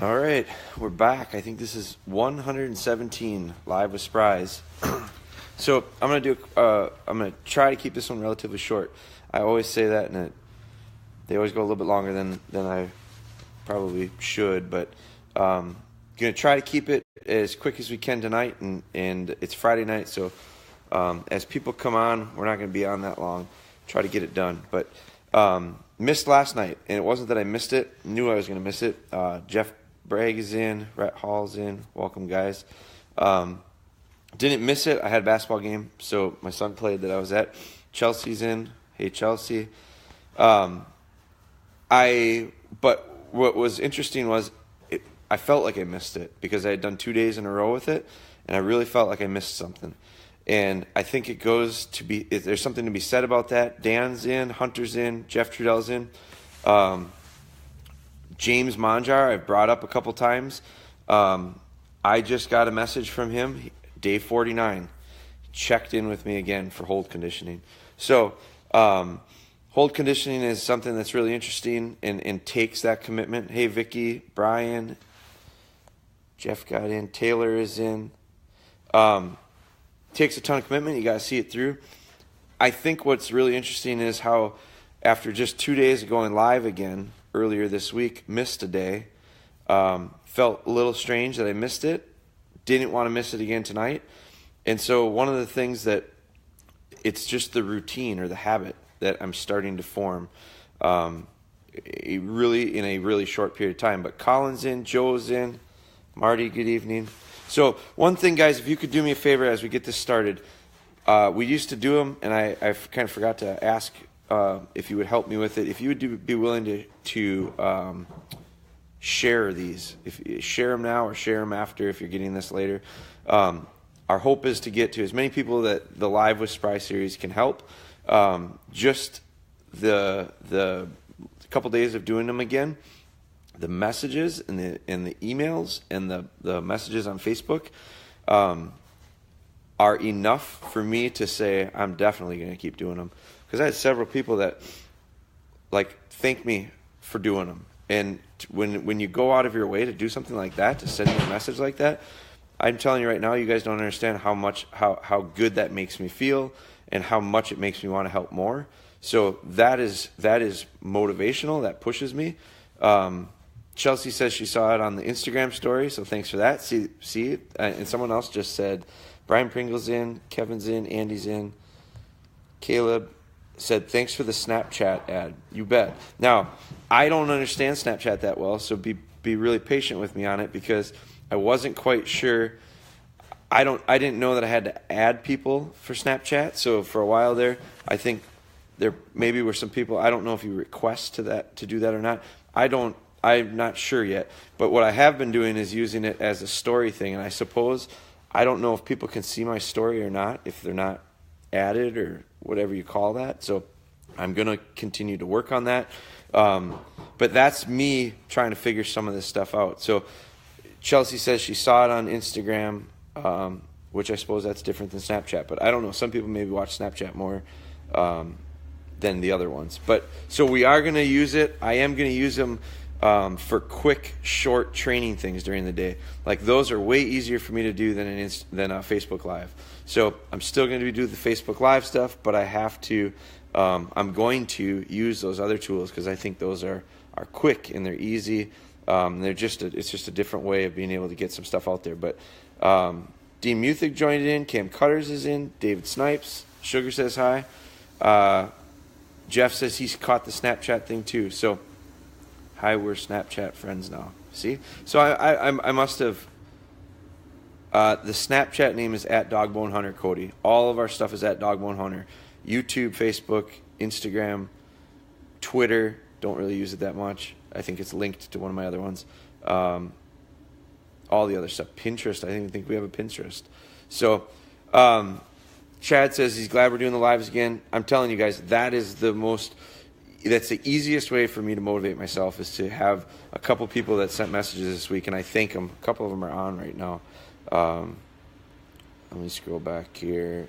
All right, we're back. I think this is 117 live with Spry's. So I'm gonna try to keep this one relatively short. I always say that, and they always go a little bit longer than I probably should, but gonna try to keep it as quick as we can tonight. And it's Friday night, so as people come on, we're not gonna be on that long. Try to get it done, but missed last night, and it wasn't that I missed it. Knew I was gonna miss it. Jeff Bragg is in, Rhett Hall's in. Welcome, guys. Didn't miss it. I had a basketball game, so my son played that I was at. Chelsea's in. Hey, Chelsea. But what was interesting was I felt like I missed it because I had done 2 days in a row with it, and I really felt like I missed something. And I think there's something to be said about that. Dan's in, Hunter's in, Jeff Trudell's in. James Monjar, I've brought up a couple times. I just got a message from him, day 49. Checked in with me again for hold conditioning. So hold conditioning is something that's really interesting and takes that commitment. Hey, Vicky, Brian, Jeff got in, Taylor is in. Takes a ton of commitment. You got to see it through. I think what's really interesting is how after just 2 days of going live again, earlier this week, missed a day. Felt a little strange that I missed it. Didn't want to miss it again tonight. And so one of the things that it's just the routine or the habit that I'm starting to form in a really short period of time. But Colin's in, Joe's in, Marty, good evening. So one thing, guys, if you could do me a favor as we get this started, we used to do them, and I kind of forgot to ask if you would help me with it. If you would be willing to share these, if you share them now or share them after, if you're getting this later. Our hope is to get to as many people that the Live with Spry series can help. Just the couple days of doing them again, the messages and the emails and the messages on Facebook are enough for me to say I'm definitely going to keep doing them. Because I had several people that thank me for doing them. And when you go out of your way to do something like that, to send me a message like that, I'm telling you right now, you guys don't understand how good that makes me feel and how much it makes me want to help more. So that is motivational. That pushes me. Chelsea says she saw it on the Instagram story, so thanks for that. See, and someone else just said Brian Pringle's in, Kevin's in, Andy's in, Caleb said, thanks for the Snapchat ad. You bet. Now, I don't understand Snapchat that well, so be really patient with me on it because I wasn't quite sure. I didn't know that I had to add people for Snapchat. So for a while there, I think there maybe were some people. I don't know if you request to do that or not. I'm not sure yet. But what I have been doing is using it as a story thing, and I suppose I don't know if people can see my story or not if they're not added or whatever you call that. So I'm going to continue to work on that. But that's me trying to figure some of this stuff out. So Chelsea says she saw it on Instagram, which I suppose that's different than Snapchat. But I don't know. Some people maybe watch Snapchat more than the other ones. But so we are going to use it. I am going to use them for quick, short training things during the day. Like those are way easier for me to do than a Facebook Live. So I'm still going to do the Facebook Live stuff, but I have to. I'm going to use those other tools because I think those are quick and they're easy. It's just a different way of being able to get some stuff out there. But Dean Muthig joined in. Cam Cutters is in. David Snipes. Sugar says hi. Jeff says he's caught the Snapchat thing too. So hi, we're Snapchat friends now. See? So I must have. The Snapchat name is @DogboneHunter, Cody. All of our stuff is @DogboneHunter. YouTube, Facebook, Instagram, Twitter. Don't really use it that much. I think it's linked to one of my other ones. All the other stuff. Pinterest. I don't even think we have a Pinterest. So Chad says he's glad we're doing the lives again. I'm telling you guys, that's the easiest way for me to motivate myself is to have a couple people that sent messages this week, and I thank them. A couple of them are on right now. Let me scroll back here.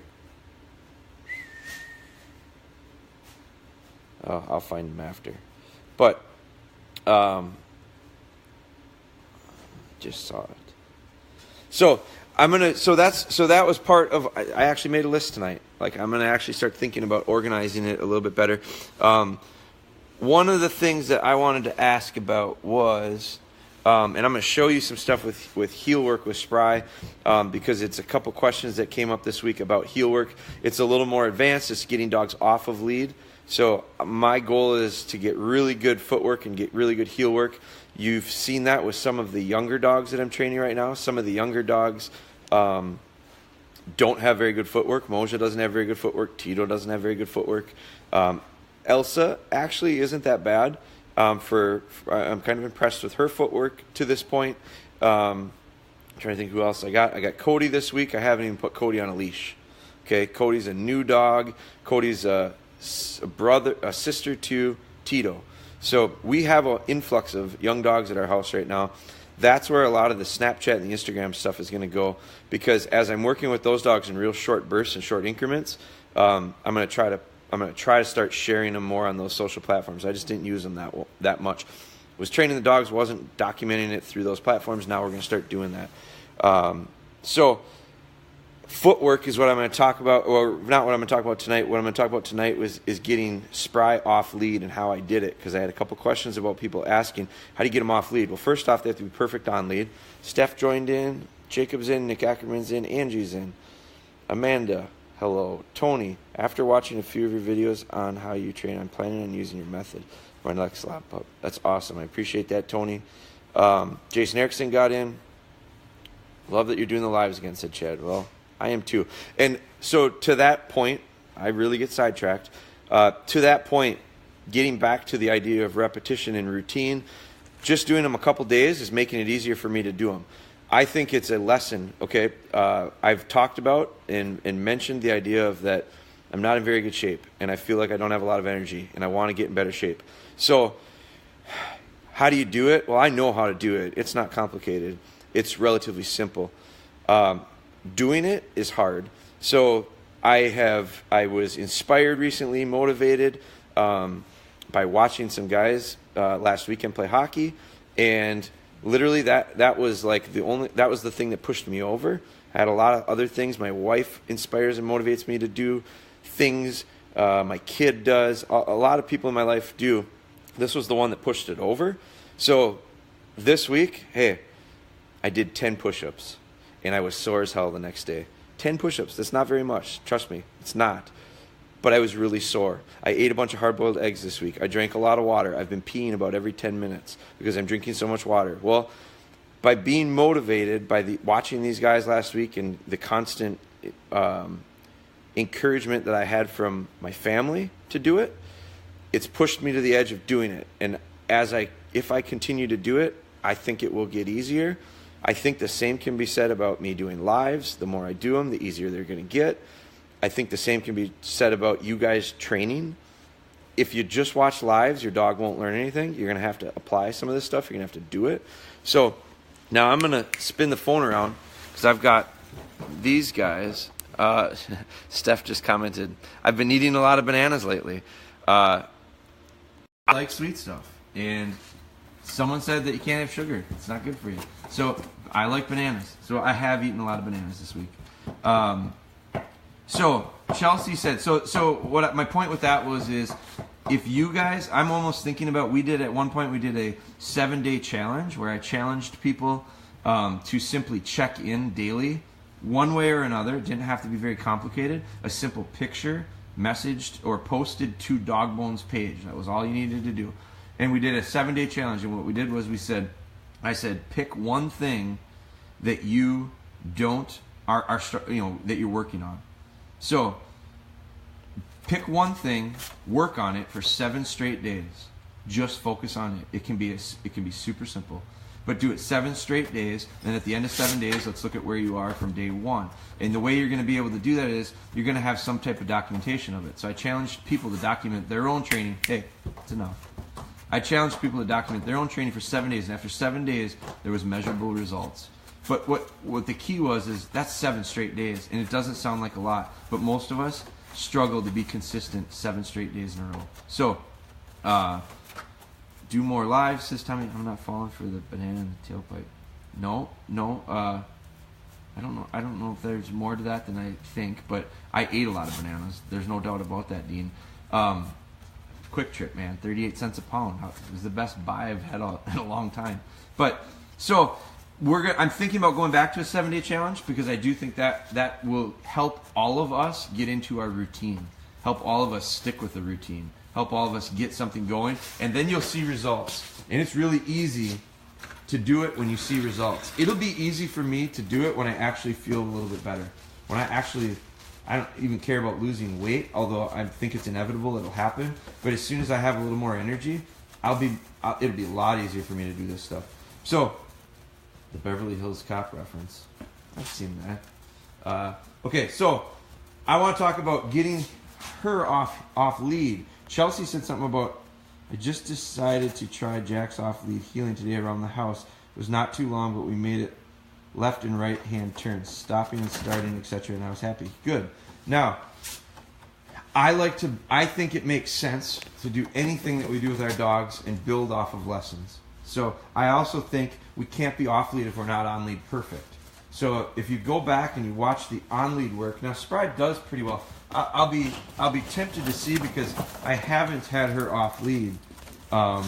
I'll find them after. But just saw it. So that was part of. I actually made a list tonight. Like, I'm gonna actually start thinking about organizing it a little bit better. One of the things that I wanted to ask about was, and I'm going to show you some stuff with heel work with Spry, because it's a couple questions that came up this week about heel work. It's a little more advanced. It's getting dogs off of lead. So my goal is to get really good footwork and get really good heel work. You've seen that with some of the younger dogs that I'm training right now. Some of the younger dogs don't have very good footwork. Moja doesn't have very good footwork. Tito doesn't have very good footwork. Elsa actually isn't that bad. I'm kind of impressed with her footwork to this point. I'm trying to think who else I got. I got Cody this week. I haven't even put Cody on a leash. Okay, Cody's a new dog. Cody's a sister to Tito. So we have an influx of young dogs at our house right now. That's where a lot of the Snapchat and the Instagram stuff is going to go, because as I'm working with those dogs in real short bursts and short increments, I'm going to try to start sharing them more on those social platforms. I just didn't use them that much. Was training the dogs, wasn't documenting it through those platforms. Now we're going to start doing that. So footwork is what I'm going to talk about, or not what I'm going to talk about tonight. What I'm going to talk about tonight is getting Spry off lead and how I did it, because I had a couple questions about people asking, how do you get them off lead? Well, first off, they have to be perfect on lead. Steph joined in, Jacob's in, Nick Ackerman's in, Angie's in, Amanda, hello, Tony. After watching a few of your videos on how you train, I'm planning on using your method for my next lap up. That's awesome. I appreciate that, Tony. Jason Erickson got in. Love that you're doing the lives again, said Chad. Well, I am too. And so to that point, I really get sidetracked. To that point, getting back to the idea of repetition and routine, just doing them a couple days is making it easier for me to do them. I think it's a lesson, okay? I've talked about and mentioned the idea of that I'm not in very good shape, and I feel like I don't have a lot of energy, and I want to get in better shape. So how do you do it? Well, I know how to do it. It's not complicated. It's relatively simple. Doing it is hard. So I was inspired recently, motivated by watching some guys last weekend play hockey, and literally that was like that was the thing that pushed me over. I had a lot of other things. My wife inspires and motivates me to do things. My kid does. A lot of people in my life do. This was the one that pushed it over. So this week, hey, I did 10 push-ups. And I was sore as hell the next day. 10 push-ups, that's not very much. Trust me, it's not. But I was really sore. I ate a bunch of hard-boiled eggs this week. I drank a lot of water. I've been peeing about every 10 minutes because I'm drinking so much water. Well, by being motivated by watching these guys last week and the constant encouragement that I had from my family to do it, it's pushed me to the edge of doing it. And if I continue to do it, I think it will get easier. I think the same can be said about me doing lives. The more I do them, the easier they're going to get. I think the same can be said about you guys training. If you just watch lives, your dog won't learn anything. You're going to have to apply some of this stuff. You're going to have to do it. So now I'm going to spin the phone around because I've got these guys. Steph just commented, I've been eating a lot of bananas lately. I like sweet stuff. And someone said that you can't have sugar. It's not good for you. So I like bananas. So I have eaten a lot of bananas this week. So Chelsea said, so what my point with that is if you guys, I'm almost thinking about, at one point we did a 7-day challenge where I challenged people to simply check in daily, one way or another. It didn't have to be very complicated. A simple picture, messaged or posted to Dogbone's page. That was all you needed to do. And we did a 7-day challenge, and what we did was I said, pick one thing that you that you're working on. So pick one thing, work on it for 7 straight days. Just focus on it. It can be super simple, but do it 7 straight days. And at the end of 7 days, let's look at where you are from day 1. And the way you're going to be able to do that is you're going to have some type of documentation of it. So I challenged people to document their own training. Hey, it's enough. I challenged people to document their own training for 7 days, and after 7 days, there was measurable results. But what the key is that's 7 straight days, and it doesn't sound like a lot, but most of us struggle to be consistent 7 straight days in a row. So, do more lives, says Tommy. I'm not falling for the banana and the tailpipe. No. I don't know if there's more to that than I think, but I ate a lot of bananas. There's no doubt about that, Dean. Quick Trip, man, 38 cents a pound. It was the best buy I've had in a long time. But so I'm thinking about going back to a 7-day challenge because I do think that will help all of us get into our routine, help all of us stick with the routine, help all of us get something going, and then you'll see results. And it's really easy to do it when you see results. It'll be easy for me to do it when I actually feel a little bit better. When I don't even care about losing weight, although I think it's inevitable it'll happen. But as soon as I have a little more energy, it'll be a lot easier for me to do this stuff. So, the Beverly Hills Cop reference. I've seen that. Okay, so I want to talk about getting her off lead. Chelsea said something about, I just decided to try Jack's off-lead healing today around the house. It was not too long, but we made it left and right hand turns, stopping and starting, etc., and I was happy. Good. Now, I think it makes sense to do anything that we do with our dogs and build off of lessons. So I also think we can't be off-lead if we're not on-lead perfect. So if you go back and you watch the on-lead work, now Spry does pretty well. I'll be tempted to see because I haven't had her off lead a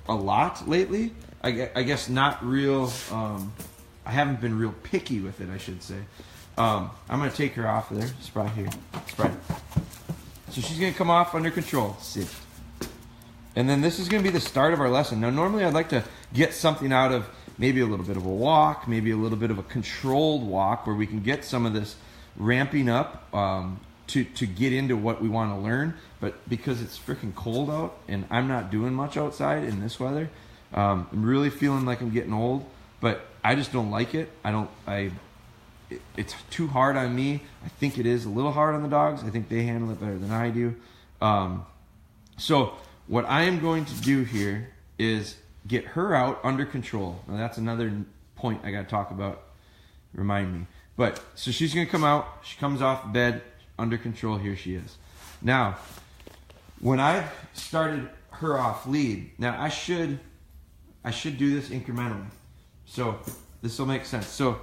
lot lately. I guess not real. I haven't been real picky with it, I should say. I'm gonna take her off there. Spry here. Spry. So she's gonna come off under control. Sit. And then this is gonna be the start of our lesson. Now normally I'd like to get something out of maybe a little bit of a walk, maybe a little bit of a controlled walk where we can get some of this ramping up. To get into what we want to learn, but because it's freaking cold out and I'm not doing much outside in this weather, I'm really feeling like I'm getting old, but I just don't like it. It's too hard on me. I think it is a little hard on the dogs. I think they handle it better than I do. So what I am going to do here is get her out under control. Now that's another point I got to talk about. Remind me. But so she's going to come out. She comes off bed. Under control, here she is. Now, when I've started her off lead, now I should do this incrementally. So this will make sense. So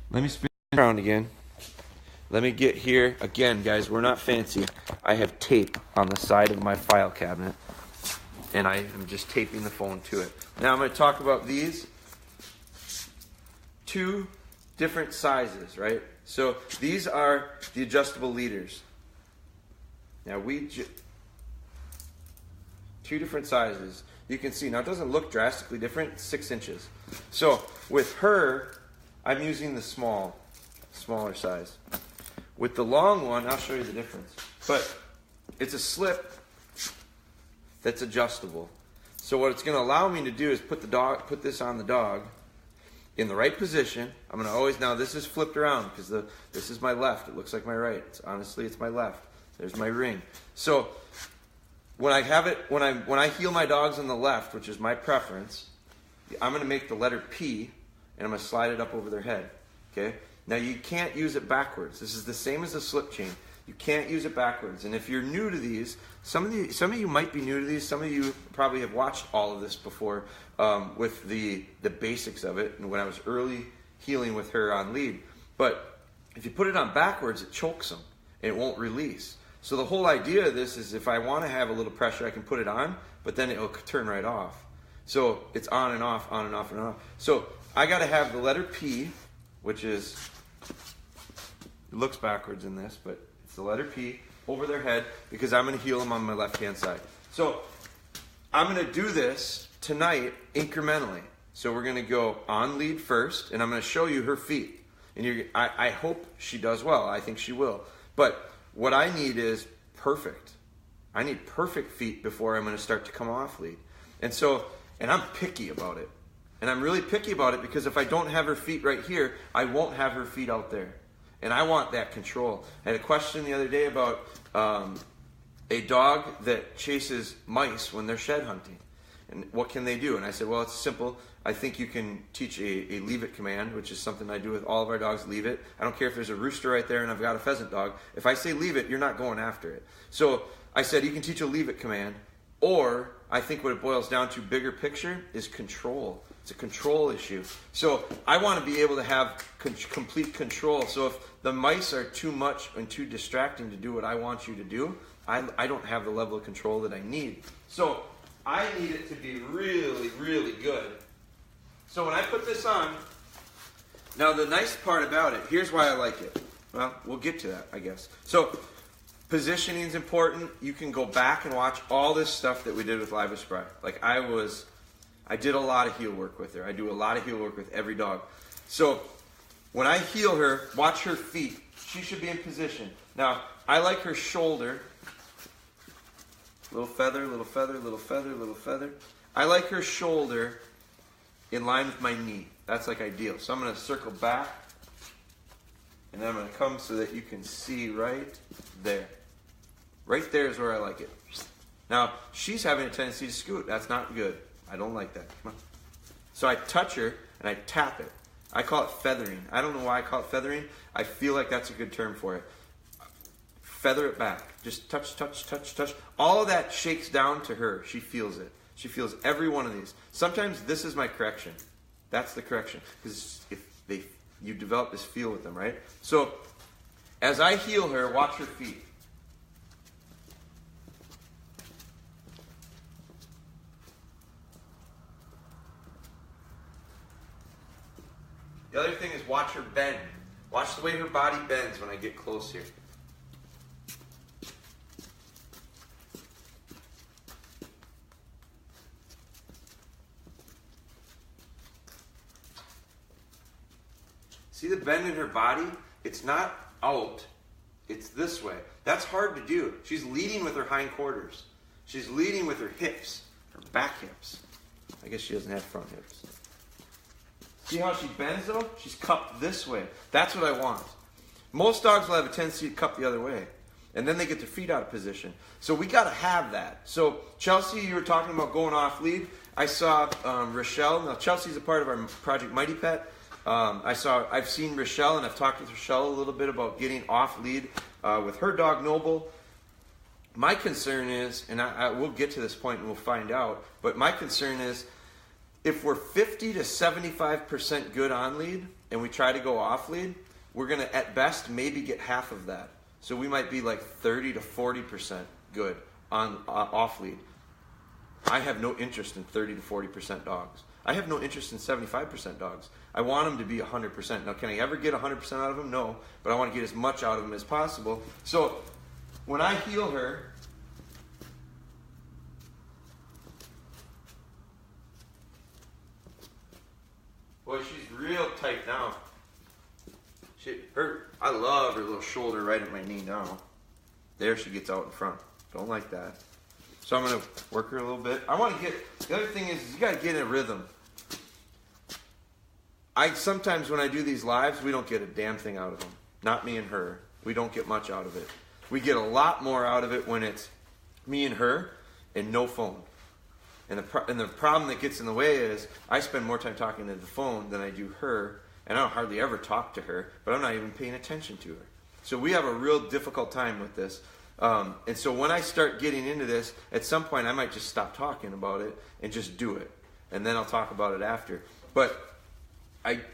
let me spin around again. Let me get here. Again, guys, we're not fancy. I have tape on the side of my file cabinet, and I am just taping the phone to it. Now I'm going to talk about these two different sizes, right? So these are the adjustable leaders. Now two different sizes. You can see now it doesn't look drastically different. It's 6 inches. So with her, I'm using the smaller size. With the long one, I'll show you the difference. But it's a slip that's adjustable. So what it's going to allow me to do is put this on the dog in the right position. I'm going to always, now this is flipped around because this is my left. It looks like my right. Honestly, it's my left. There's my ring. So when I have it, when I heel my dogs on the left, which is my preference, I'm going to make the letter P and I'm going to slide it up over their head. Okay? Now you can't use it backwards. This is the same as the slip chain. You can't use it backwards. And if you're new to these, some of you might be new to these. Some of you probably have watched all of this before with the basics of it. And when I was early healing with her on lead, but if you put it on backwards, it chokes them and it won't release. So the whole idea of this is if I want to have a little pressure, I can put it on, but then it'll turn right off. So it's on and off, on and off, and on. So I got to have the letter P, which is, it looks backwards in this, but it's the letter P over their head because I'm going to heel them on my left-hand side. So I'm going to do this tonight incrementally. So we're going to go on lead first, and I'm going to show you her feet. And I hope she does well. I think she will. But what I need is perfect. I need perfect feet before I'm going to start to come off lead. And I'm picky about it. And I'm really picky about it because if I don't have her feet right here, I won't have her feet out there. And I want that control. I had a question the other day about a dog that chases mice when they're shed hunting. And what can they do? And I said, well, it's simple. I think you can teach a leave it command, which is something I do with all of our dogs, leave it. I don't care if there's a rooster right there and I've got a pheasant dog. If I say leave it, you're not going after it. So I said, you can teach a leave it command Or I think what it boils down to, bigger picture, is control. It's a control issue. So I want to be able to have complete control. So if the mice are too much and too distracting to do what I want you to do, I don't have the level of control that I need. So I need it to be really, really good. So when I put this on, now the nice part about it, here's why I like it. Well, we'll get to that, I guess. So positioning is important. You can go back and watch all this stuff that we did with Live with Spry. Like I did a lot of heel work with her. I do a lot of heel work with every dog. So when I heel her, watch her feet. She should be in position. Now, I like her shoulder. Little feather, little feather, little feather, little feather. I like her shoulder in line with my knee. That's like ideal. So I'm going to circle back. And then I'm going to come so that you can see right there. Right there is where I like it. Now, she's having a tendency to scoot. That's not good. I don't like that. Come on. So I touch her and I tap it. I call it feathering. I don't know why I call it feathering. I feel like that's a good term for it. Feather it back. Just touch, touch, touch, touch. All of that shakes down to her. She feels it. She feels every one of these. Sometimes this is my correction. That's the correction. Because you develop this feel with them, right? So as I heel her, watch her feet. The other thing is watch her bend. Watch the way her body bends when I get close here. See the bend in her body? It's not out, it's this way. That's hard to do. She's leading with her hindquarters. She's leading with her hips, her back hips. I guess she doesn't have front hips. See how she bends though? She's cupped this way. That's what I want. Most dogs will have a tendency to cup the other way. And then they get their feet out of position. So we got to have that. So Chelsea, you were talking about going off lead. I saw Rochelle. Now Chelsea's a part of our Project Mighty Pet. I've seen Rochelle, and I've talked with Rochelle a little bit about getting off lead with her dog Noble. My concern is, and we'll get to this point and we'll find out, but my concern is if we're 50 to 75% good on lead and we try to go off lead, we're going to at best maybe get half of that. So we might be like 30 to 40% good on off lead. I have no interest in 30 to 40% dogs. I have no interest in 75% dogs. I want them to be 100%. Now, can I ever get 100% out of them? No, but I want to get as much out of them as possible. So when I heel her, boy, she's real tight now. I love her little shoulder right at my knee now. There she gets out in front. Don't like that. So I'm going to work her a little bit. I want to get, the other thing is you got to get in a rhythm. Sometimes when I do these lives, we don't get a damn thing out of them. Not me and her. We don't get much out of it. We get a lot more out of it when it's me and her and no phone. And the problem that gets in the way is I spend more time talking to the phone than I do her, and I don't hardly ever talk to her, but I'm not even paying attention to her. So we have a real difficult time with this. And so when I start getting into this, at some point I might just stop talking about it and just do it. And then I'll talk about it after. But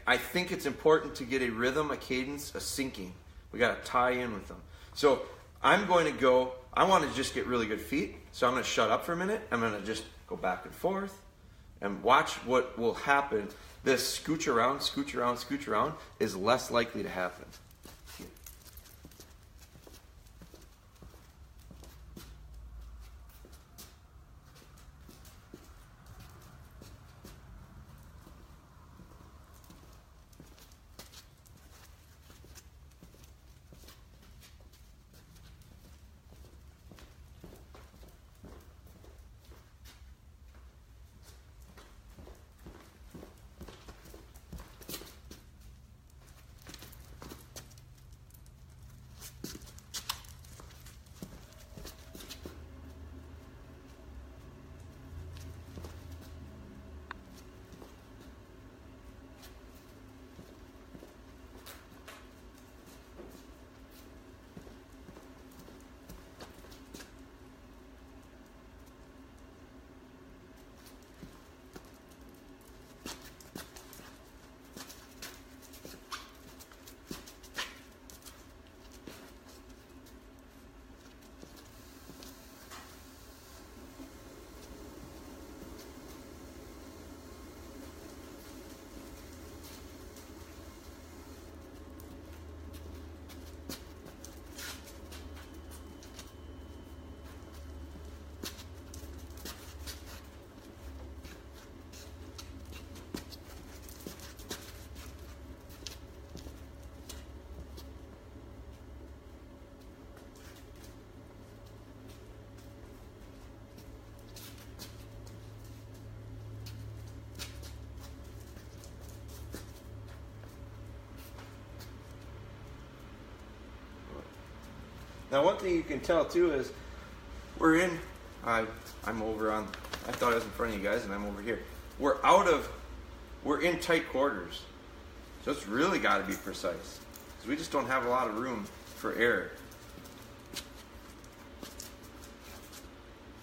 I think it's important to get a rhythm, a cadence, a syncing. We got to tie in with them. So I'm going to go, I want to just get really good feet. So I'm going to shut up for a minute. I'm going to just go back and forth and watch what will happen. This scooch around, scooch around, scooch around is less likely to happen. Now, one thing you can tell too is we're in. I'm over on. I thought I was in front of you guys, and I'm over here. We're in tight quarters, so it's really got to be precise because we just don't have a lot of room for error.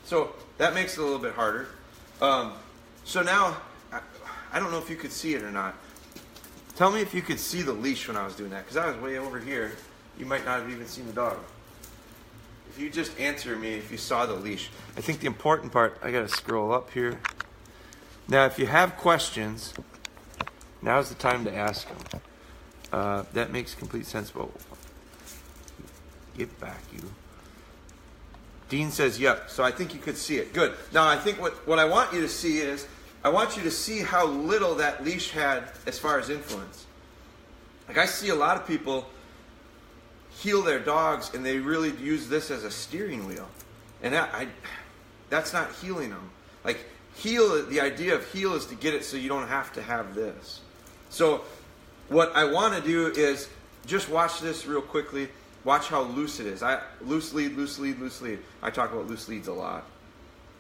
So that makes it a little bit harder. So now, I don't know if you could see it or not. Tell me if you could see the leash when I was doing that, because I was way over here. You might not have even seen the dog. If you just answer me if you saw the leash. I think the important part, I gotta scroll up here. Now, if you have questions, now's the time to ask them. That makes complete sense. But get back, you. Dean says, yep. So I think you could see it. Good. Now, I think what I want you to see is, I want you to see how little that leash had as far as influence. Like, I see a lot of people heel their dogs and they really use this as a steering wheel. And that's not healing them. Like, the idea of heel is to get it so you don't have to have this. So what I want to do is just watch this real quickly. Watch how loose it is. Loose lead, loose lead, loose lead. I talk about loose leads a lot.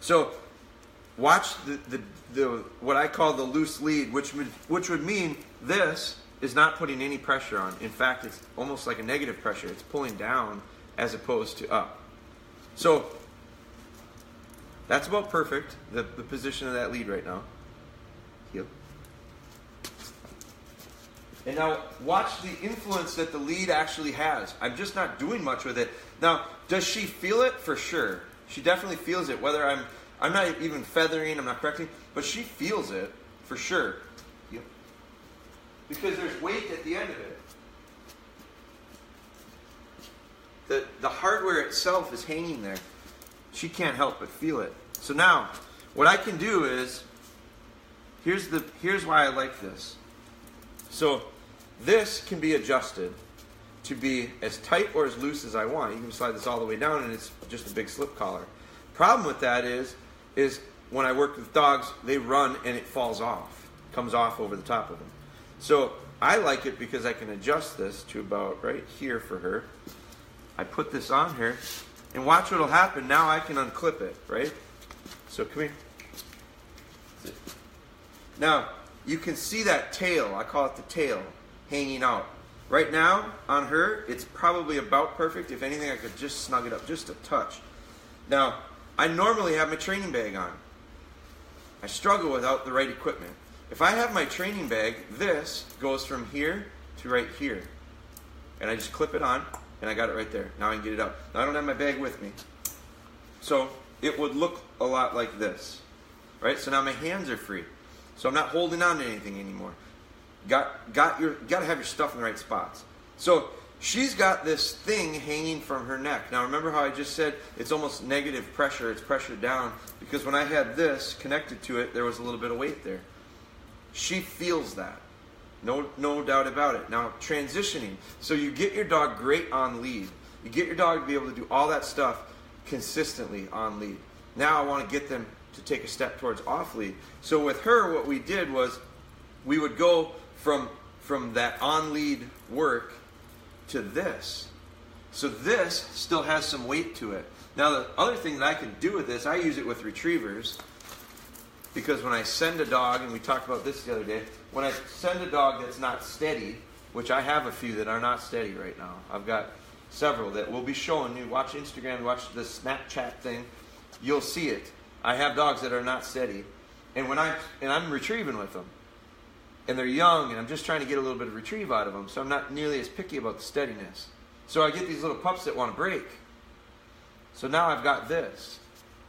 So watch the what I call the loose lead, which would mean this is not putting any pressure on. In fact, it's almost like a negative pressure. It's pulling down as opposed to up. So that's about perfect, the position of that lead right now. Heel. And now watch the influence that the lead actually has. I'm just not doing much with it. Now, does she feel it? For sure. She definitely feels it, whether I'm not even feathering, I'm not correcting, but she feels it for sure. Yep. Because there's weight at the end of it. The hardware itself is hanging there. She can't help but feel it. So now, what I can do is, here's why I like this. So this can be adjusted to be as tight or as loose as I want. You can slide this all the way down and it's just a big slip collar. Problem with that is when I work with dogs, they run and it falls off, comes off over the top of them. So I like it because I can adjust this to about right here for her. I put this on her and watch what'll happen. Now I can unclip it, right? So come here. Now, you can see that tail, I call it the tail, hanging out. Right now, on her, it's probably about perfect. If anything, I could just snug it up just a touch. Now, I normally have my training bag on. I struggle without the right equipment. If I have my training bag, this goes from here to right here. And I just clip it on, and I got it right there. Now I can get it up. Now I don't have my bag with me. So it would look a lot like this. Right? So now my hands are free. So I'm not holding on to anything anymore. Got to have your stuff in the right spots. So she's got this thing hanging from her neck. Now remember how I just said it's almost negative pressure. It's pressure down because when I had this connected to it, there was a little bit of weight there. She feels that. No doubt about it. Now transitioning. So you get your dog great on lead. You get your dog to be able to do all that stuff consistently on lead. Now I want to get them to take a step towards off lead. So with her, what we did was we would go from that on lead work to this. So this still has some weight to it. Now the other thing that I can do with this, I use it with retrievers, because when I send a dog, and we talked about this the other day, when I send a dog that's not steady, which I have a few that are not steady right now. I've got several that we'll be showing you. Watch Instagram, watch the Snapchat thing. You'll see it. I have dogs that are not steady, and I'm retrieving with them, and they're young, and I'm just trying to get a little bit of retrieve out of them, so I'm not nearly as picky about the steadiness. So I get these little pups that want to break. So now I've got this,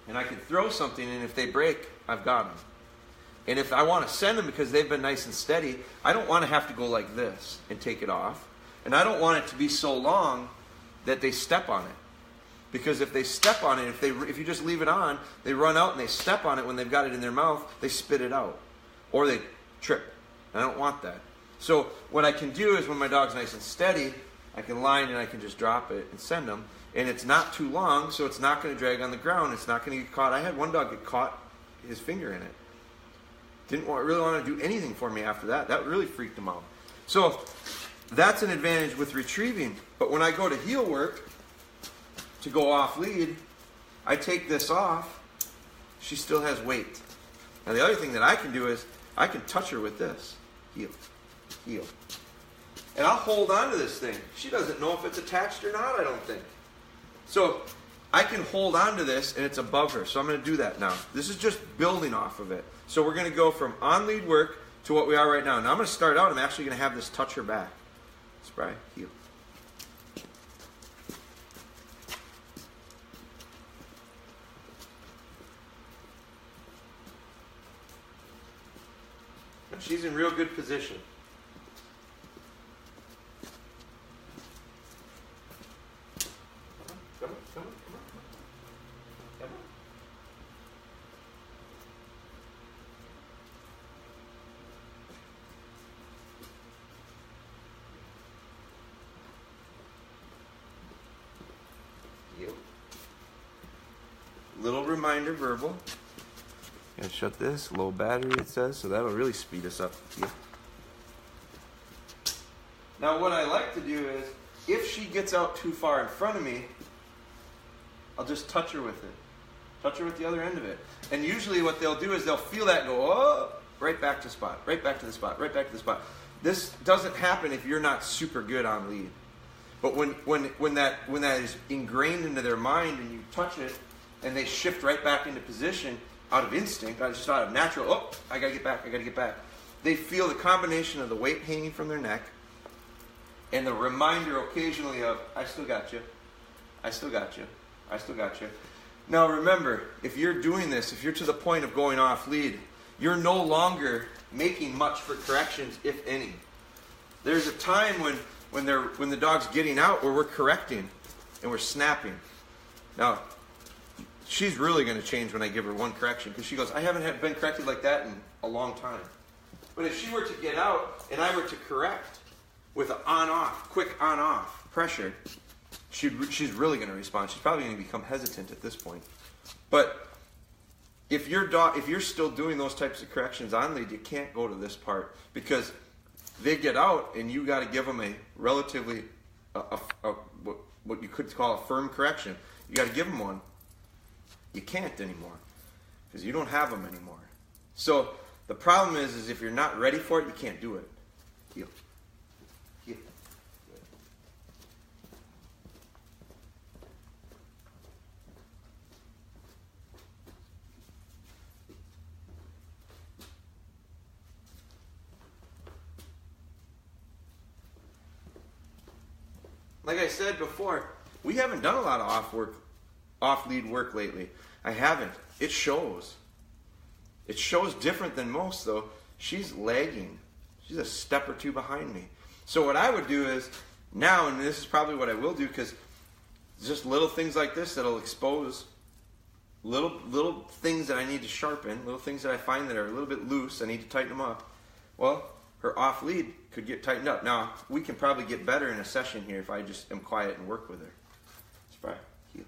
and I can throw something, and if they break, I've got them. And if I want to send them because they've been nice and steady, I don't want to have to go like this and take it off, and I don't want it to be so long that they step on it. Because if they step on it, if you just leave it on, they run out and they step on it when they've got it in their mouth, they spit it out. Or they trip. I don't want that. So what I can do is when my dog's nice and steady, I can line and I can just drop it and send them. And it's not too long, so it's not going to drag on the ground. It's not going to get caught. I had one dog get caught his finger in it. Didn't really want to do anything for me after that. That really freaked him out. So that's an advantage with retrieving. But when I go to heel work, to go off lead, I take this off, she still has weight. Now the other thing that I can do is I can touch her with this. Heel, heel. And I'll hold on to this thing. She doesn't know if it's attached or not, I don't think. So I can hold on to this and it's above her. So I'm going to do that now. This is just building off of it. So we're going to go from on lead work to what we are right now. Now I'm going to start out, I'm actually going to have this touch her back. Spry, heel. She's in real good position. Come on, come on, come on, come on. Come on. Yep. Little reminder verbal. Gotta shut this, low battery it says, so that'll really speed us up. Yeah. Now what I like to do is, if she gets out too far in front of me, I'll just touch her with it. Touch her with the other end of it. And usually what they'll do is they'll feel that and go, oh, right back to spot, right back to the spot, right back to the spot. This doesn't happen if you're not super good on lead. But when that is ingrained into their mind and you touch it and they shift right back into position, out of instinct, just out of natural, oh, I gotta get back, I gotta get back. They feel the combination of the weight hanging from their neck and the reminder occasionally of, I still got you, I still got you, I still got you. Now remember, if you're doing this, if you're to the point of going off lead, you're no longer making much for corrections, if any. There's a time when the dog's getting out where we're correcting and we're snapping. Now, she's really going to change when I give her one correction because she goes, I haven't been corrected like that in a long time. But if she were to get out and I were to correct with an on-off, quick on-off pressure, she's really going to respond. She's probably going to become hesitant at this point. But if you're still doing those types of corrections on lead, you can't go to this part because they get out and you got to give them a relatively what you could call a firm correction. You got to give them one. You can't anymore because you don't have them anymore. So the problem is if you're not ready for it, you can't do it. Heel. Heel. Like I said before, we haven't done a lot of off-lead work lately. I haven't. It shows. It shows different than most, though. She's lagging. She's a step or two behind me. So what I would do is, now, and this is probably what I will do, because just little things like this that'll expose little things that I need to sharpen, little things that I find that are a little bit loose, I need to tighten them up. Well, her off-lead could get tightened up. Now, we can probably get better in a session here if I just am quiet and work with her. Spry, heel.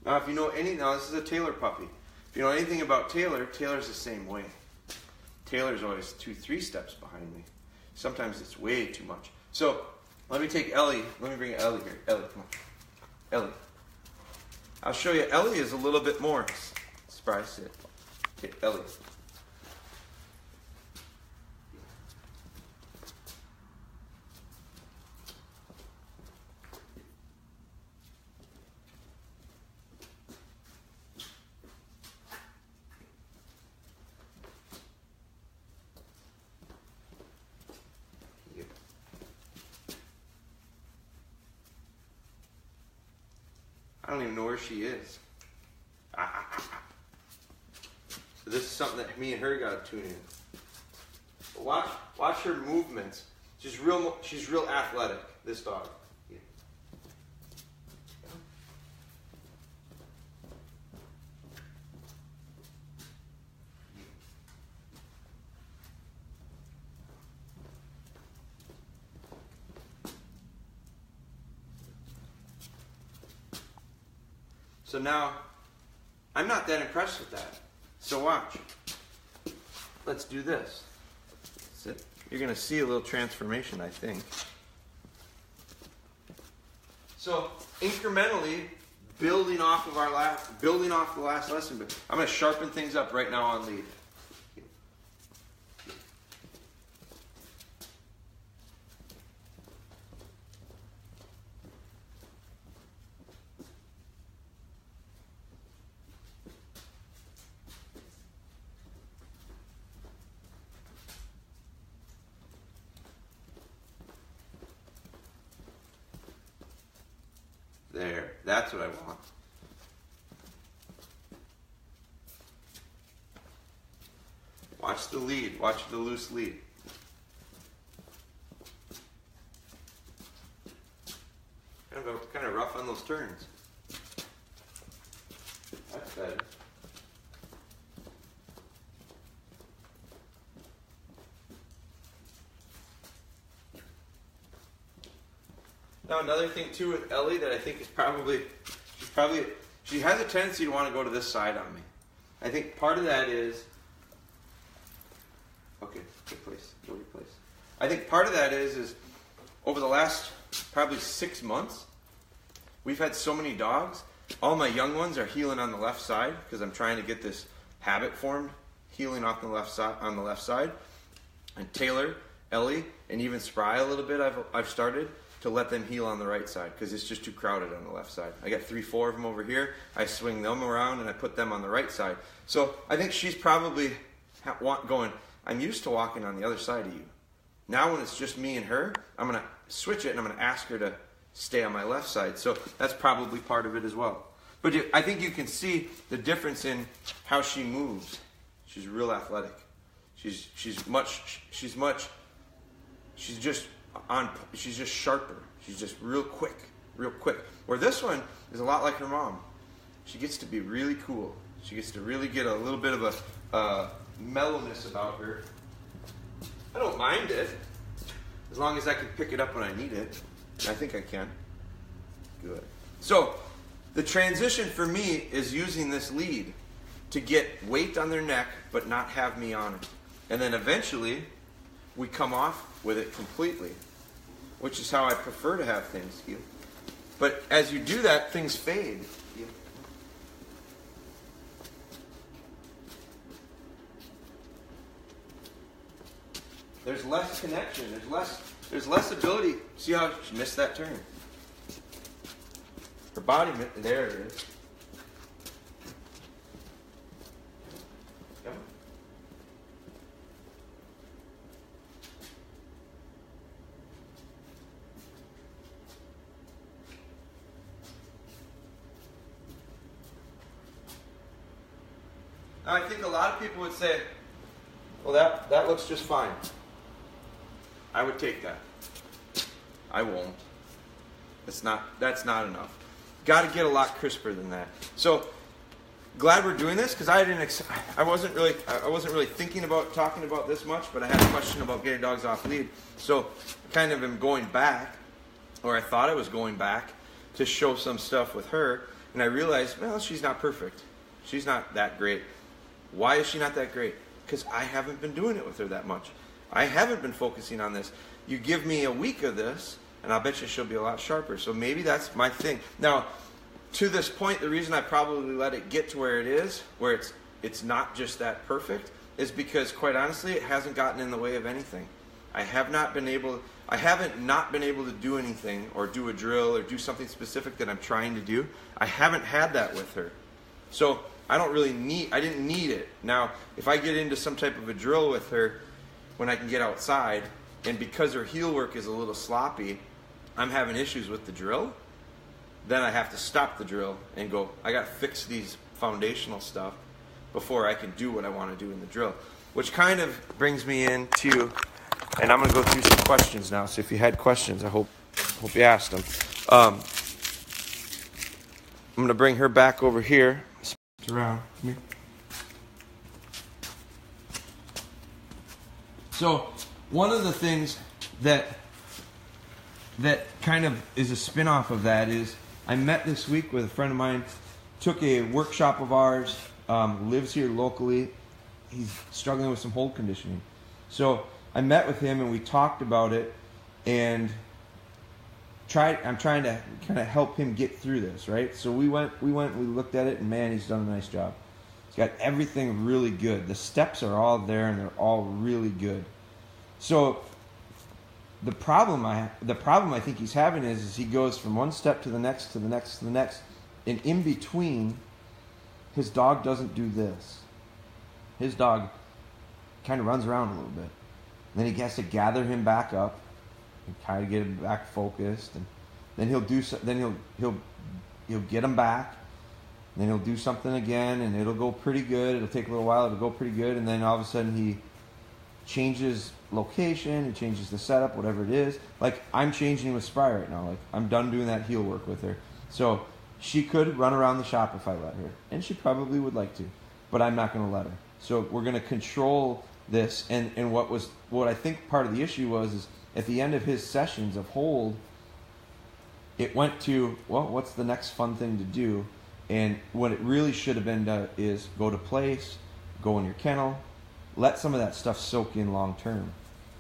Now, if you know now this is a Taylor puppy. If you know anything about Taylor, Taylor's the same way. Taylor's always 2-3 steps behind me. Sometimes it's way too much. So, let me take Ellie. Let me bring Ellie here. Ellie, come on. Ellie. I'll show you. Ellie is a little bit more. Spry, sit. Okay, Ellie. I don't even know where she is. So this is something that me and her got to tune in. But watch her movements. She's real athletic, this dog. Yeah. So now, I'm not that impressed with that. So watch. Let's do this. You're going to see a little transformation, I think. So incrementally, building off the last lesson, but I'm going to sharpen things up right now on lead. There, that's what I want. Watch the lead, watch the loose lead. Kind of rough on those turns. That's better. Now another thing too with Ellie that I think is she has a tendency to want to go to this side on me. I think part of that is, okay, good place, go your place. I think part of that is over the last probably 6 months, we've had so many dogs. All my young ones are heeling on the left side because I'm trying to get this habit formed, heeling off the left side. And Taylor, Ellie, and even Spry a little bit I've started to let them heel on the right side because it's just too crowded on the left side. I got 3-4 of them over here. I swing them around and I put them on the right side. So I think she's probably going, I'm used to walking on the other side of you. Now when it's just me and her, I'm going to switch it and I'm going to ask her to stay on my left side. So that's probably part of it as well. But I think you can see the difference in how she moves. She's real athletic. She's just sharper. She's just real quick. Where this one is a lot like her mom. She gets to be really cool. She gets to really get a little bit of a mellowness about her. I don't mind it, as long as I can pick it up when I need it. I think I can. Good. So, the transition for me is using this lead to get weight on their neck, but not have me on it. And then eventually, we come off with it completely, which is how I prefer to have things. But as you do that, things fade. There's less connection. There's less ability. See how she missed that turn? Her body, there it is. Come on. Now I think a lot of people would say, well, that looks just fine. I would take that. I won't. That's not enough. Got to get a lot crisper than that. So glad we're doing this because I wasn't really thinking about talking about this much, but I had a question about getting dogs off lead. So I kind of am going back, or I thought I was going back to show some stuff with her, and I realized, well, she's not perfect. She's not that great. Why is she not that great? Because I haven't been doing it with her that much. I haven't been focusing on this. You give me a week of this, and I'll bet you she'll be a lot sharper. So maybe that's my thing. Now, to this point, the reason I probably let it get to where it is, where it's not just that perfect, is because, quite honestly, it hasn't gotten in the way of anything. I haven't not been able to do anything, or do a drill, or do something specific that I'm trying to do. I haven't had that with her. So I didn't need it. Now, if I get into some type of a drill with her when I can get outside, and because her heel work is a little sloppy, I'm having issues with the drill, then I have to stop the drill and go, I got to fix these foundational stuff before I can do what I want to do in the drill. Which kind of brings me into, and I'm going to go through some questions now, so if you had questions, I hope you asked them. I'm going to bring her back over here. Around. Come here. So, one of the things that kind of is a spin-off of that is I met this week with a friend of mine took a workshop of ours, lives here locally. He's struggling with some hold conditioning. So I met with him and we talked about it, and I'm trying to kind of help him get through this, right? So we looked at it, and man, he's done a nice job. He's got everything really good. The steps are all there, and they're all really good. So the problem I think he's having is he goes from one step to the next, to the next, to the next, and in between, his dog doesn't do this. His dog kind of runs around a little bit. Then he has to gather him back up and kind of get him back focused, and then he'll get him back. Then he'll do something again, and it'll go pretty good. It'll take a little while. It'll go pretty good, and then all of a sudden he changes location. He changes the setup, whatever it is. Like I'm changing with Spry right now. Like I'm done doing that heel work with her. So she could run around the shop if I let her, and she probably would like to, but I'm not going to let her. So we're going to control this, and what I think part of the issue was is at the end of his sessions of hold, it went to, well, what's the next fun thing to do? And what it really should have been done is go to place, go in your kennel, let some of that stuff soak in long term.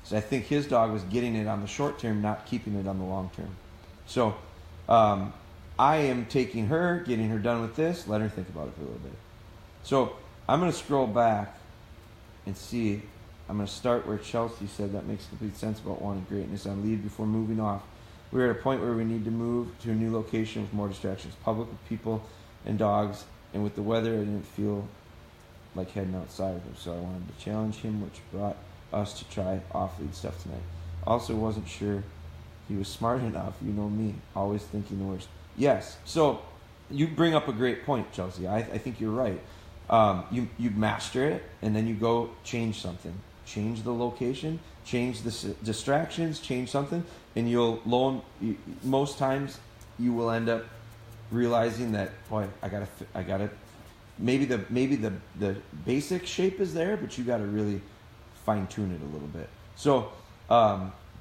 So I think his dog was getting it on the short term, not keeping it on the long term. So I am taking her, getting her done with this, let her think about it for a little bit. So I'm going to scroll back and see. I'm going to start where Chelsea said that makes complete sense about wanting greatness on lead before moving off. We're at a point where we need to move to a new location with more distractions. Public with people and dogs, and with the weather, I didn't feel like heading outside of him, so I wanted to challenge him, which brought us to try off-lead stuff tonight. Also wasn't sure he was smart enough. You know me, always thinking the worst. Yes, so you bring up a great point, Chelsea. I think you're right. You master it, and then you go change something. Change the location, change the distractions, change something, and most times you will end up realizing that, boy, I gotta maybe the basic shape is there, but you gotta really fine tune it a little bit. So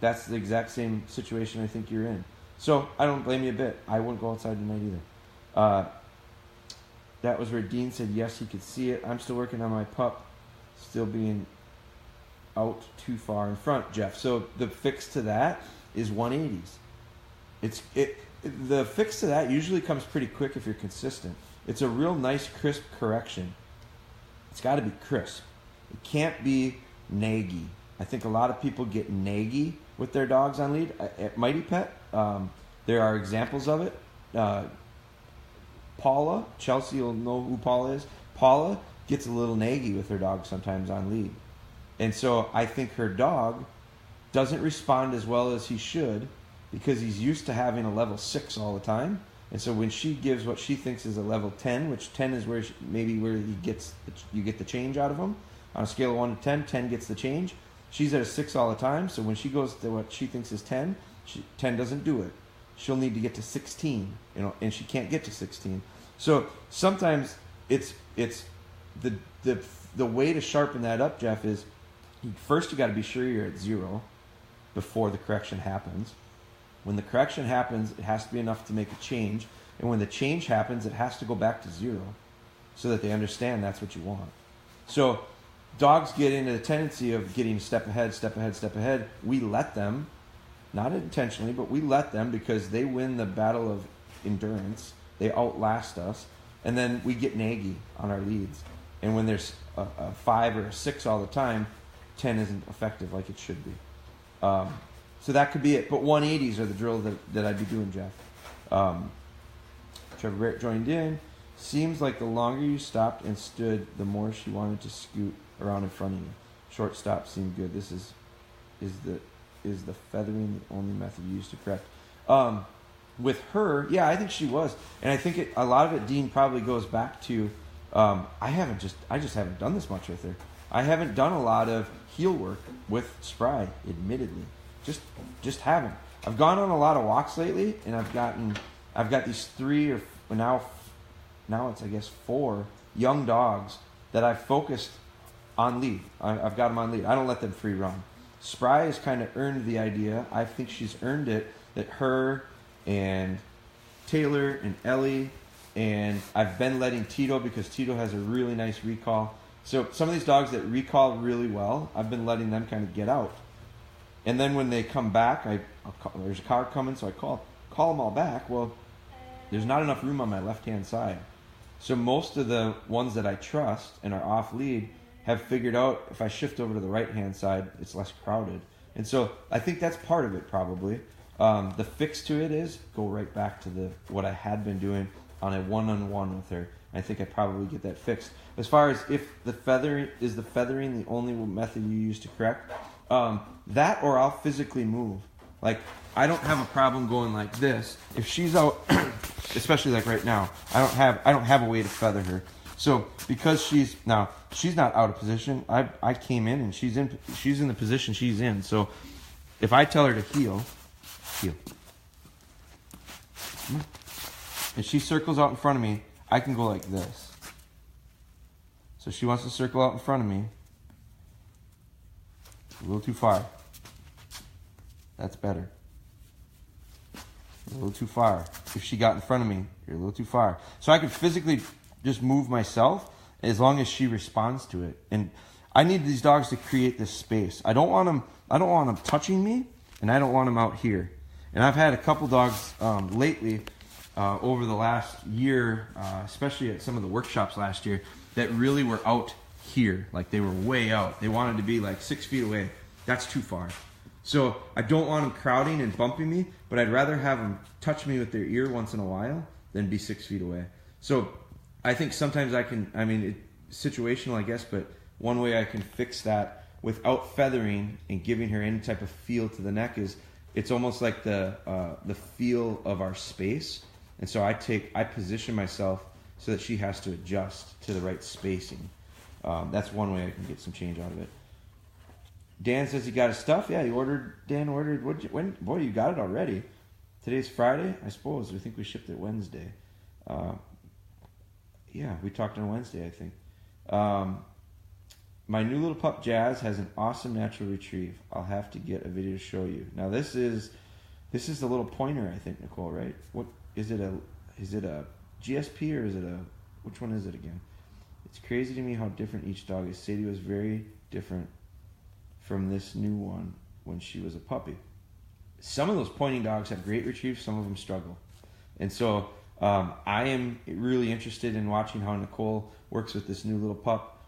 that's the exact same situation I think you're in. So I don't blame you a bit. I wouldn't go outside tonight either. That was where Dean said yes, he could see it. I'm still working on my pup, still being out too far in front, Jeff. So the fix to that is 180s. The fix to that usually comes pretty quick if you're consistent. It's a real nice, crisp correction. It's got to be crisp. It can't be naggy. I think a lot of people get naggy with their dogs on lead. At Mighty Pet, there are examples of it. Paula, Chelsea will know who Paula is. Paula gets a little naggy with her dog sometimes on lead. And so I think her dog doesn't respond as well as he should because he's used to having a level 6 all the time. And so when she gives what she thinks is a level 10, which 10 is where you get the change out of him. On a scale of 1 to 10, 10 gets the change. She's at a 6 all the time, so when she goes to what she thinks is 10, 10 doesn't do it. She'll need to get to 16, and she can't get to 16. So sometimes it's the way to sharpen that up, Jeff, is first you got to be sure you're at 0 before the correction happens. When the correction happens, it has to be enough to make a change, and when the change happens, it has to go back to 0 so that they understand that's what you want. So dogs get into the tendency of getting step ahead, step ahead, step ahead. We let them, not intentionally, but we let them because they win the battle of endurance. They outlast us, and then we get naggy on our leads. And when there's a 5 or a 6 all the time, 10 isn't effective like it should be. So that could be it. But 180s are the drill that I'd be doing, Jeff. Trevor Barrett joined in. Seems like the longer you stopped and stood, the more she wanted to scoot around in front of you. Short stops seem good. This is the feathering the only method used to correct. With her, yeah, I think she was, and I think a lot of it, Dean, probably goes back to I just haven't done this much with her. I haven't done a lot of heel work with Spry, admittedly, just haven't. I've gone on a lot of walks lately, and I've got these 3 or now it's I guess 4 young dogs that I've focused on lead. I've got them on lead. I don't let them free run. Spry has kind of earned the idea. I think she's earned it that her and Taylor and Ellie And I've been letting Tito, because Tito has a really nice recall. So some of these dogs that recall really well, I've been letting them kind of get out. And then when they come back, there's a car coming, so I call them all back. Well, there's not enough room on my left-hand side. So most of the ones that I trust and are off lead have figured out if I shift over to the right-hand side, it's less crowded. And so I think that's part of it probably. The fix to it is go right back to what I had been doing on a one-on-one with her. I think I probably get that fixed. As far as if the feathering the only method you use to correct, that or I'll physically move. Like, I don't have a problem going like this. If she's out, especially like right now, I don't have a way to feather her. So because she's not out of position, I came in and she's in the position she's in. So if I tell her to heel, and she circles out in front of me, I can go like this. So she wants to circle out in front of me. A little too far. That's better. A little too far. If she got in front of me, you're a little too far. So I can physically just move myself as long as she responds to it. And I need these dogs to create this space. I don't want them touching me, and I don't want them out here. And I've had a couple dogs lately, over the last year, especially at some of the workshops last year, that really were out here. Like, they were way out. They wanted to be like 6 feet away. That's too far. So I don't want them crowding and bumping me, but I'd rather have them touch me with their ear once in a while than be 6 feet away. So I think sometimes situational, I guess, but one way I can fix that without feathering and giving her any type of feel to the neck is it's almost like the feel of our space. And so I position myself so that she has to adjust to the right spacing. That's one way I can get some change out of it. Dan says he got his stuff. Yeah, Dan ordered. Boy, you got it already. Today's Friday, I suppose. We think we shipped it Wednesday. Yeah, we talked on Wednesday, I think. My new little pup Jazz has an awesome natural retrieve. I'll have to get a video to show you. Now this is the little pointer, I think, Nicole, right? What is it? Is it a GSP or is it which one is it again? It's crazy to me how different each dog is. Sadie was very different from this new one when she was a puppy. Some of those pointing dogs have great retrieves, some of them struggle. And so I am really interested in watching how Nicole works with this new little pup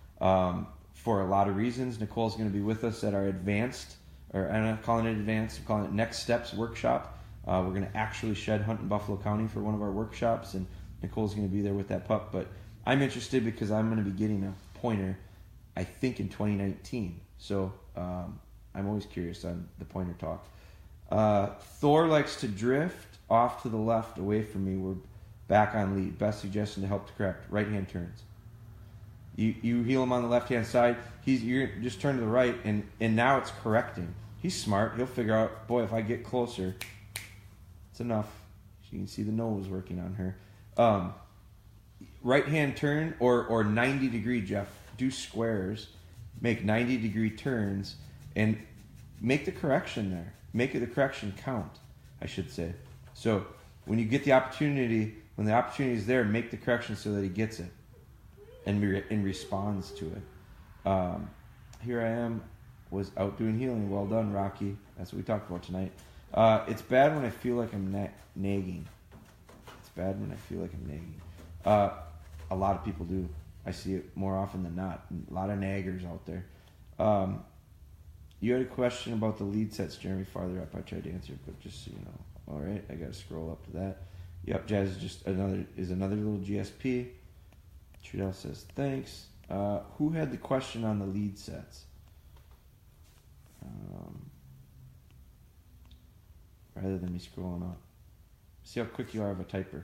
for a lot of reasons. Nicole's going to be with us at our advanced, or I'm not calling it advanced, I'm calling it Next Steps workshop. We're going to actually shed hunt in Buffalo County for one of our workshops, and Nicole's going to be there with that pup. But I'm interested because I'm going to be getting a pointer, I think, in 2019. So I'm always curious on the pointer talk. Thor likes to drift off to the left away from me. We're back on lead. Best suggestion to help to correct. Right hand turns. You heel him on the left hand side. You're just turn to the right, and now it's correcting. He's smart. He'll figure out, boy, if I get closer, it's enough. You can see the nose working on her. Right hand turn or 90 degree, Jeff. Do squares. Make 90 degree turns and make the correction there. Make the correction count, I should say. So when you get the opportunity, when the opportunity is there, make the correction so that he gets it and responds to it. Here I am, was out doing healing. Well done, Rocky. That's what we talked about tonight. It's bad when I feel like I'm nagging. It's bad when I feel like I'm nagging. A lot of people do. I see it more often than not. A lot of naggers out there. You had a question about the lead sets, Jeremy, farther up. I tried to answer it, but just so you know. All right, I got to scroll up to that. Yep, Jazz is just another little GSP. Trudell says thanks. Who had the question on the lead sets? Rather than me scrolling up, see how quick you are of a typer.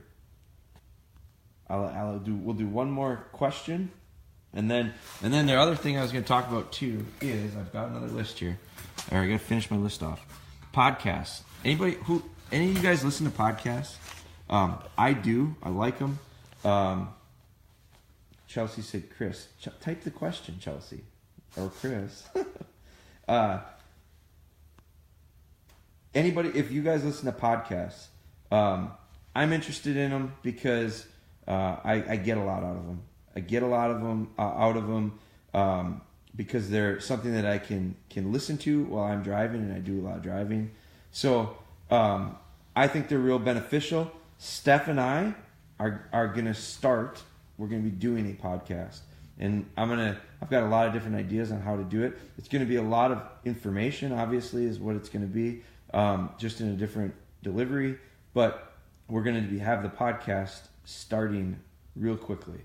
We'll do one more question, and then the other thing I was going to talk about too is I've got another list here. All right, I got to finish my list off. Podcasts. Any of you guys listen to podcasts? I do. I like them. Chelsea said, Chris. Type the question, Chelsea. Or Chris. Anybody, if you guys listen to podcasts, I'm interested in them because I get a lot out of them. I get a lot of them out of them because they're something that I can listen to while I'm driving, and I do a lot of driving. So I think they're real beneficial. Steph and I are gonna start. We're gonna be doing a podcast, and I've got a lot of different ideas on how to do it. It's gonna be a lot of information, obviously, is what it's gonna be, just in a different delivery. But we're gonna have the podcast starting real quickly.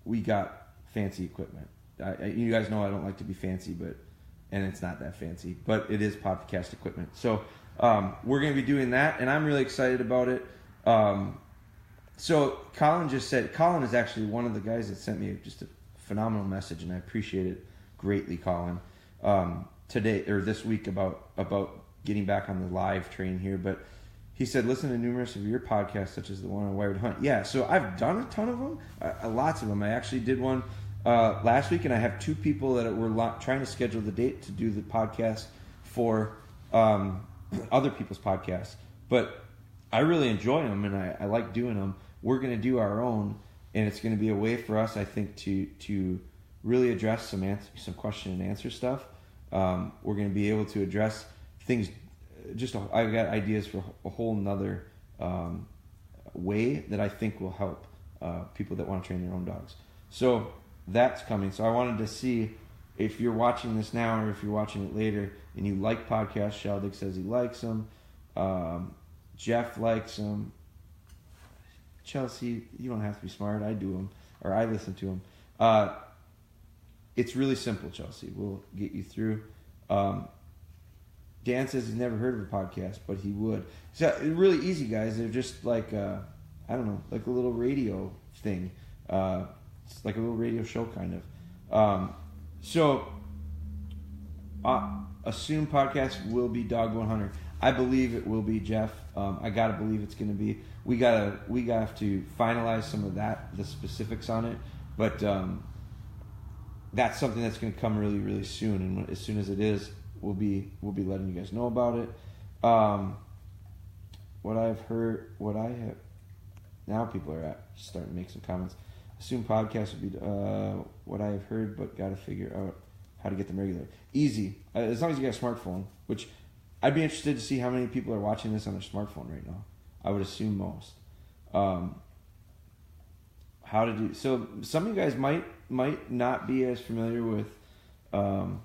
We got fancy equipment. You guys know I don't like to be fancy, and it's not that fancy, but it is podcast equipment. So we're going to be doing that, and I'm really excited about it. So Colin just said, Colin is actually one of the guys that sent me just a phenomenal message, and I appreciate it greatly, Colin, today or this week about getting back on the live train here. But he said, listen to numerous of your podcasts, such as the one on Wired Hunt. Yeah, so I've done a ton of them, lots of them. I actually did one last week, and I have two people that were trying to schedule the date to do the podcast for other people's podcasts. But I really enjoy them, and I like doing them. We're going to do our own, and it's going to be a way for us, I think, to really address some question and answer stuff. We're going to be able to address things. I've got ideas for a whole nother way that I think will help people that want to train their own dogs. So that's coming. So I wanted to see if you're watching this now or if you're watching it later and you like podcasts. Shaldick says he likes them. Jeff likes them. Chelsea, you don't have to be smart. I do them, or I listen to them. It's really simple, Chelsea. We'll get you through. Dan says he's never heard of a podcast, but he would. So it's really easy, guys. They're just like, I don't know, like a little radio thing. It's like a little radio show, kind of. Assume podcast will be Dog 100. I believe it will be, Jeff. I gotta believe it's gonna be. We have to finalize some of the specifics on it, but that's something that's gonna come really, really soon. And as soon as it is, we'll be letting you guys know about it. What I have now, people are starting to make some comments. Assume podcast would be what I have heard, but got to figure out how to get them regular. Easy, as long as you got a smartphone. Which I'd be interested to see how many people are watching this on their smartphone right now. I would assume most. How to do so? Some of you guys might not be as familiar with the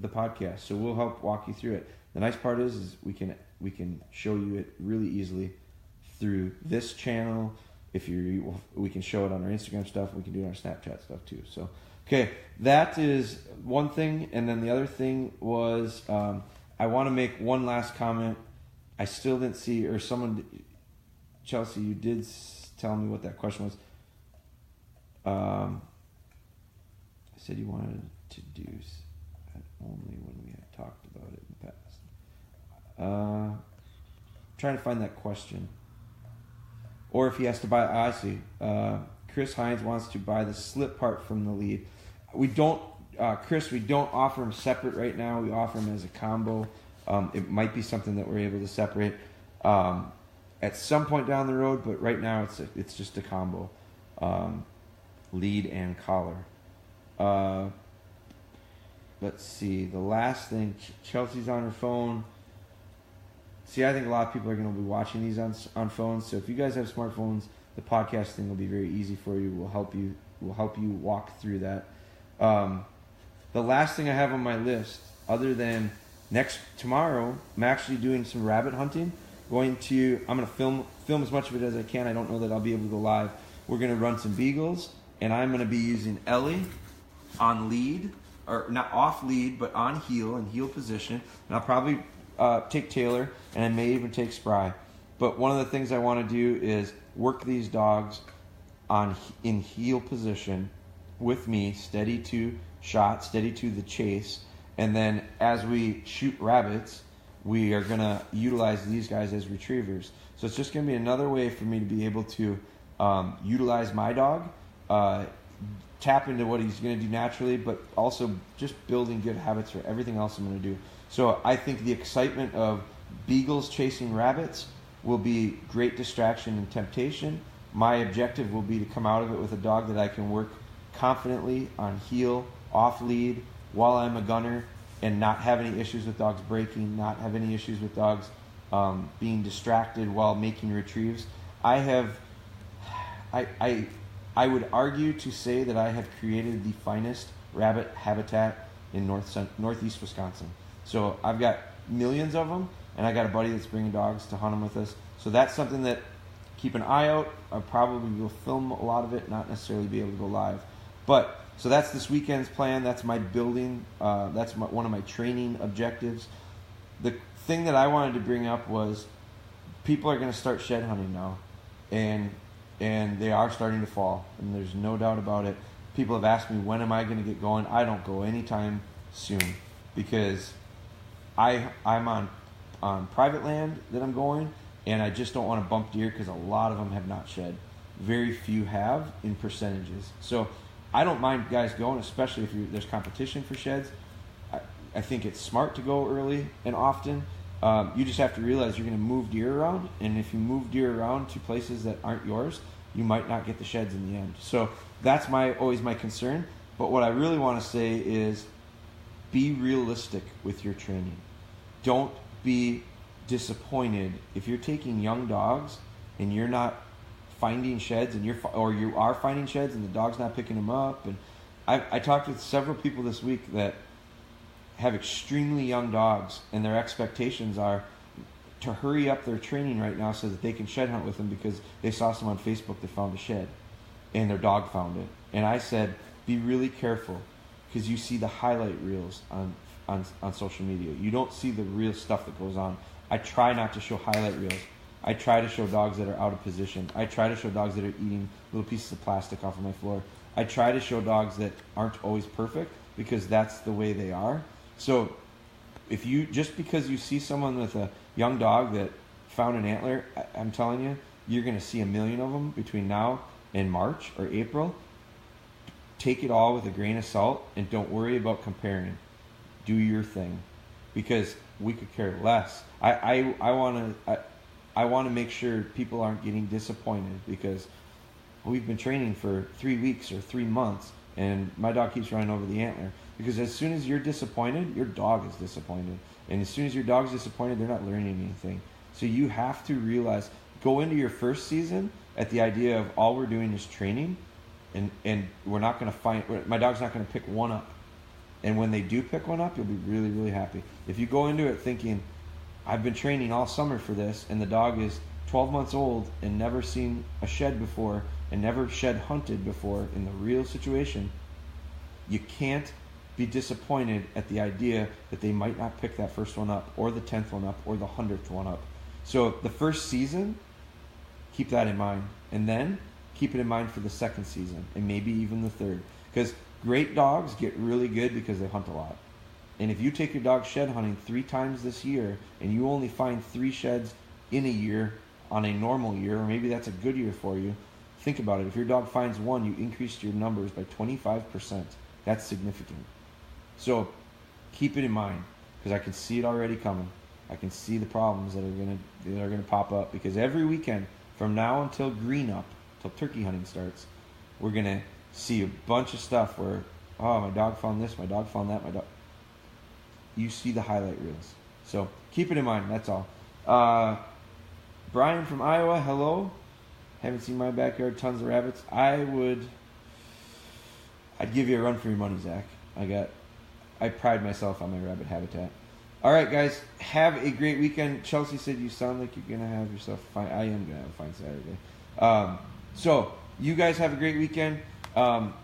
podcast, so we'll help walk you through it. The nice part is we can show you it really easily through this channel. We can show it on our Instagram stuff. We can do it on our Snapchat stuff too. So, okay, that is one thing. And then the other thing was I want to make one last comment. I still didn't see, or someone, Chelsea, you did tell me what that question was. I said you wanted to do that only when we had talked about it in the past. Trying to find that question. Or if he has to buy, I see. Chris Hines wants to buy the slip part from the lead. We don't, Chris, we don't offer them separate right now. We offer them as a combo. It might be something that we're able to separate at some point down the road, but right now it's just a combo, lead and collar. Let's see. The last thing, Chelsea's on her phone. See, I think a lot of people are going to be watching these on phones. So if you guys have smartphones, the podcast thing will be very easy for you. We'll help you walk through that. The last thing I have on my list, other than tomorrow, I'm actually doing some rabbit hunting. I'm going to film as much of it as I can. I don't know that I'll be able to go live. We're going to run some beagles, and I'm going to be using Ellie on lead, or not off lead, but on heel, in heel position. And I'll probably take Taylor, and I may even take Spry. But one of the things I want to do is work these dogs in heel position with me, steady to shot, steady to the chase. And then as we shoot rabbits, we are going to utilize these guys as retrievers. So it's just going to be another way for me to be able to utilize my dog, tap into what he's going to do naturally, but also just building good habits for everything else I'm going to do. So I think the excitement of beagles chasing rabbits will be great distraction and temptation. My objective will be to come out of it with a dog that I can work confidently on heel, off lead, while I'm a gunner, and not have any issues with dogs breaking, not have any issues with dogs being distracted while making retrieves. I would argue to say that I have created the finest rabbit habitat in northeast Wisconsin. So I've got millions of them, and I got a buddy that's bringing dogs to hunt them with us. So that's something that keep an eye out. I probably will film a lot of it, not necessarily be able to go live. But so that's this weekend's plan. That's my building. That's one of my training objectives. The thing that I wanted to bring up was people are going to start shed hunting now, and they are starting to fall, and there's no doubt about it. People have asked me, when am I going to get going? I don't go anytime soon, because I'm on private land that I'm going, and I just don't want to bump deer because a lot of them have not shed. Very few have in percentages. So I don't mind guys going, especially if there's competition for sheds. I think it's smart to go early and often. You just have to realize you're going to move deer around, and if you move deer around to places that aren't yours, you might not get the sheds in the end. So that's always my concern. But what I really want to say is be realistic with your training. Don't be disappointed if you're taking young dogs and you're not finding sheds, and you are finding sheds and the dog's not picking them up. And I talked with several people this week that have extremely young dogs, and their expectations are to hurry up their training right now so that they can shed hunt with them because they saw someone on Facebook that found a shed and their dog found it. And I said, be really careful, because you see the highlight reels on social media. You don't see the real stuff that goes on. I try not to show highlight reels. I try to show dogs that are out of position. I try to show dogs that are eating little pieces of plastic off of my floor. I try to show dogs that aren't always perfect, because that's the way they are. So if just because you see someone with a young dog that found an antler, I'm telling you, you're going to see a million of them between now and March or April. Take it all with a grain of salt, and don't worry about comparing. Do your thing, because we could care less. I want to make sure people aren't getting disappointed, because we've been training for 3 weeks or 3 months, and my dog keeps running over the antler. Because as soon as you're disappointed, your dog is disappointed. And as soon as your dog's disappointed, they're not learning anything. So you have to realize, go into your first season at the idea of all we're doing is training, and we're not going to my dog's not going to pick one up. And when they do pick one up, you'll be really, really happy. If you go into it thinking, I've been training all summer for this, and the dog is 12 months old and never seen a shed before and never shed hunted before in the real situation, you can't be disappointed at the idea that they might not pick that first one up, or the 10th one up, or the 100th one up. So the first season, keep that in mind. And then keep it in mind for the second season, and maybe even the third. Because great dogs get really good because they hunt a lot. And if you take your dog shed hunting 3 times this year, and you only find 3 sheds in a year on a normal year, or maybe that's a good year for you, think about it. If your dog finds 1, you increased your numbers by 25%. That's significant. So keep it in mind, because I can see it already coming. I can see the problems that are gonna pop up, because every weekend from now until green up, till turkey hunting starts, we're gonna see a bunch of stuff where, oh, my dog found this, my dog found that, you see the highlight reels. So keep it in mind. That's all. Brian from Iowa, hello. Haven't seen my backyard, tons of rabbits. I'd give you a run for your money, Zach. I pride myself on my rabbit habitat. All right, guys, have a great weekend. Chelsea said you sound like you're going to have yourself fine. I am going to have a fine Saturday. So you guys have a great weekend.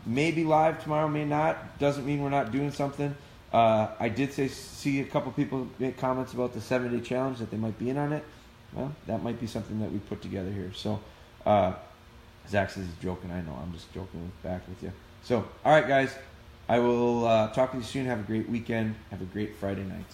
Maybe live tomorrow, may not. Doesn't mean we're not doing something. I did see a couple people make comments about the 7-day challenge, that they might be in on it. Well, that might be something that we put together here. So Zach says he's joking. I know. I'm just joking back with you. So, all right, guys. I will talk to you soon. Have a great weekend. Have a great Friday night.